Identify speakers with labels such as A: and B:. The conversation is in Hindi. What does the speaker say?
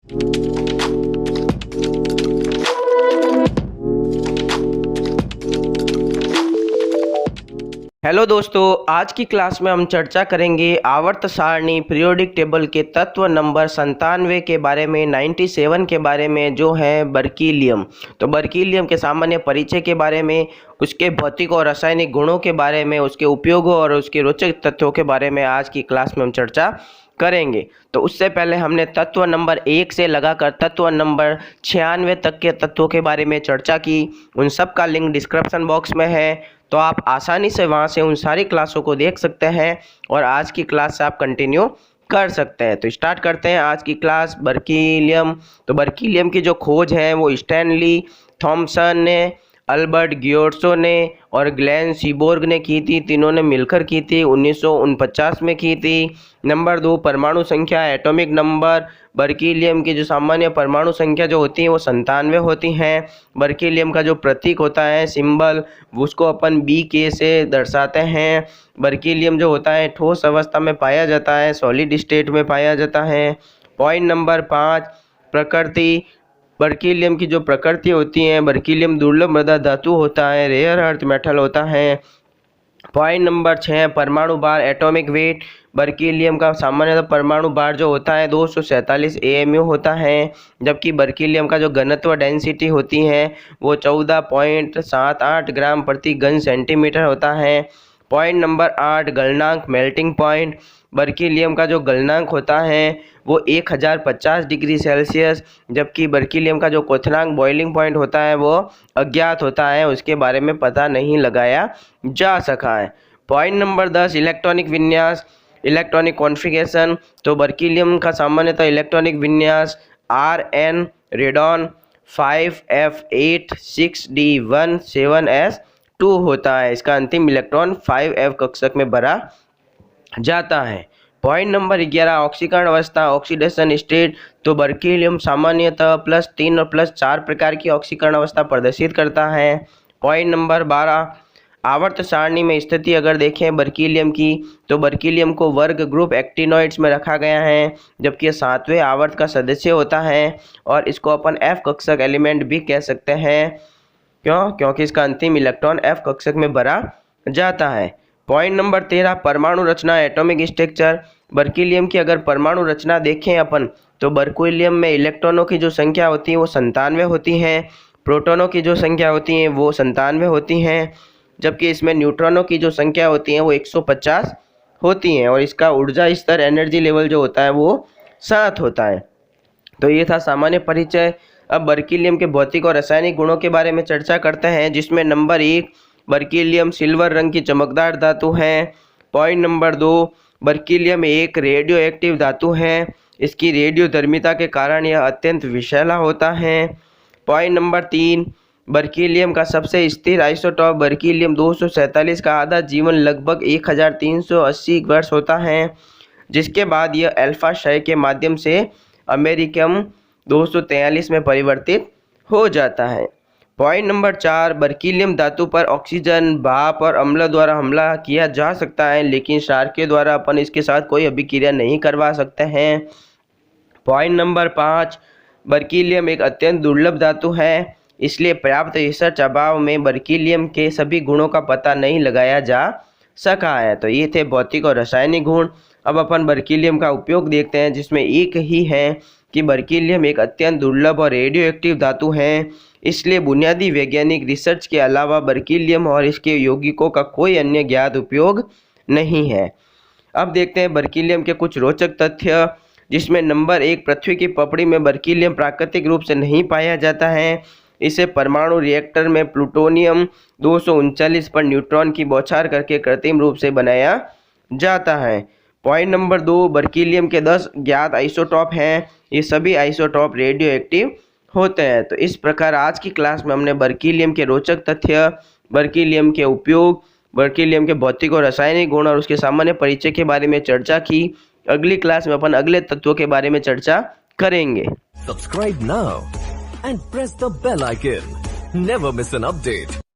A: हेलो दोस्तों, आज की क्लास में हम चर्चा करेंगे आवर्त सारणी पीरियोडिक टेबल के तत्व नंबर 97 के बारे में, 97 के बारे में जो है बर्कीलियम। तो बर्कीलियम के सामान्य परिचय के बारे में, उसके भौतिक और रासायनिक गुणों के बारे में, उसके उपयोगों और उसके रोचक तथ्यों के बारे में आज की क्लास में हम चर्चा करेंगे। तो उससे पहले हमने तत्व नंबर 1 से लगाकर तत्व नंबर 96 तक के तत्वों के बारे में चर्चा की। उन सब का लिंक डिस्क्रिप्शन बॉक्स में है, तो आप आसानी से वहां से उन सारी क्लासों को देख सकते हैं और आज की क्लास से आप कंटिन्यू कर सकते हैं। तो स्टार्ट करते हैं आज की क्लास। बर्कीलियम। तो बर्कीलियम की जो खोज है वो स्टैनली थॉम्सन ने, अल्बर्ट गियोर्सो ने और ग्लेन सीबोर्ग ने की थी। तीनों ने मिलकर की थी, 1949 में की थी। नंबर 2, परमाणु संख्या, एटॉमिक नंबर। बर्कीलियम की जो सामान्य परमाणु संख्या जो होती है वो 97 होती हैं। बर्कीलियम का जो प्रतीक होता है, सिंबल, उसको अपन BK से दर्शाते हैं। बर्कीलियम जो होता है ठोस अवस्था में पाया जाता है, सॉलिड स्टेट में पाया जाता है। पॉइंट नंबर 5, प्रकृति। बर्कीलियम की जो प्रकृति होती है, बर्कीलियम दुर्लभ मृदा धातु होता है, रेयर अर्थ मेटल होता है। पॉइंट नंबर 6, परमाणु भार, एटॉमिक वेट। बर्कीलियम का सामान्यतः परमाणु भार जो होता है 247 AMU होता है, जबकि बर्कीलियम का जो घनत्व डेंसिटी होती है वो 14.78 ग्राम प्रति घन सेंटीमीटर होता है। पॉइंट नंबर 8, गलनांक, मेल्टिंग पॉइंट। बर्कीलियम का जो गलनांक होता है वो 1050 डिग्री सेल्सियस, जबकि बर्कीलियम का जो क्वथनांक, बॉइलिंग पॉइंट होता है वो अज्ञात होता है, उसके बारे में पता नहीं लगाया जा सका है। पॉइंट नंबर 10, इलेक्ट्रॉनिक विन्यास, इलेक्ट्रॉनिक कॉन्फ़िगरेशन। तो बर्कीलियम का सामान्यतः इलेक्ट्रॉनिक विन्यास Rn रेडॉन 5f86d17s2 होता है। इसका अंतिम इलेक्ट्रॉन 5f कक्षक में भरा जाता है। पॉइंट नंबर 11, ऑक्सीकरण अवस्था, ऑक्सीडेशन स्टेट। तो बर्कीलियम सामान्यतः +3 और +4 प्रकार की ऑक्सीकरण अवस्था प्रदर्शित करता है। पॉइंट नंबर 12, आवर्त सारणी में स्थिति अगर देखें बर्कीलियम की, तो बर्कीलियम को वर्ग ग्रुप एक्टिनोइड्स में रखा गया है, जबकि ये 7वें आवर्त का सदस्य होता है और इसको अपन F कक्षक एलिमेंट भी कह सकते हैं। क्योंकि इसका अंतिम इलेक्ट्रॉन F कक्षक में भरा जाता है। पॉइंट नंबर 13, परमाणु रचना, एटॉमिक स्ट्रक्चर। बर्कीलियम की अगर परमाणु रचना देखें अपन, तो बर्कीलियम में इलेक्ट्रॉनों की जो संख्या होती है वो 97 होती है, प्रोटॉनों की जो संख्या होती है वो 97 होती हैं, जबकि इसमें न्यूट्रॉनों की जो संख्या होती है वो 150 होती हैं और इसका ऊर्जा स्तर, एनर्जी लेवल जो होता है वो 7 होता है। तो ये था सामान्य परिचय। अब बर्कीलियम के भौतिक और रासायनिक गुणों के बारे में चर्चा करते हैं, जिसमें नंबर 1, बर्कीलियम सिल्वर रंग की चमकदार धातु है। पॉइंट नंबर 2, बर्कीलियम एक रेडियो एक्टिव धातु है, इसकी रेडियोधर्मिता के कारण यह अत्यंत विषैला होता है। पॉइंट नंबर 3, बर्कीलियम का सबसे स्थिर आइसोटॉप बर्कीलियम 247 का आधा जीवन लगभग 1380 वर्ष होता है, जिसके बाद यह अल्फा क्षय के माध्यम से अमेरिकम 243 में परिवर्तित हो जाता है। पॉइंट नंबर 4, बर्कीलियम धातु पर ऑक्सीजन, भाप और अम्ल द्वारा हमला किया जा सकता है, लेकिन क्षार के द्वारा अपन इसके साथ कोई अभिक्रिया नहीं करवा सकते हैं। पॉइंट नंबर 5, बर्कीलियम एक अत्यंत दुर्लभ धातु है, इसलिए पर्याप्त रिसर्च अभाव में बर्कीलियम के सभी गुणों का पता नहीं लगाया जा सका है। तो ये थे भौतिक और रासायनिक गुण। अब अपन बर्कीलियम का उपयोग देखते हैं, जिसमें एक ही है कि बर्कीलियम एक अत्यंत दुर्लभ और रेडियो एक्टिव धातु है, इसलिए बुनियादी वैज्ञानिक रिसर्च के अलावा बर्कीलियम और इसके यौगिकों का कोई अन्य ज्ञात उपयोग नहीं है। अब देखते हैं बर्कीलियम के कुछ रोचक तथ्य, जिसमें नंबर 1, पृथ्वी की पपड़ी में बर्कीलियम प्राकृतिक रूप से नहीं पाया जाता है। इसे परमाणु रिएक्टर में प्लूटोनियम 239 पर न्यूट्रॉन की बौछार करके कृत्रिम रूप से बनाया जाता है। पॉइंट नंबर 2, बर्कीलियम के 10 ज्ञात आइसोटॉप हैं, ये सभी आइसोटॉप रेडियो एक्टिव होते हैं। तो इस प्रकार आज की क्लास में हमने बर्कीलियम के रोचक तथ्य, बर्कीलियम के उपयोग, बर्कीलियम के भौतिक और रासायनिक गुण और उसके सामान्य परिचय के बारे में चर्चा की। अगली क्लास में अपन अगले तत्वों के बारे में चर्चा करेंगे।
B: Subscribe now and press the bell icon. Never miss an update.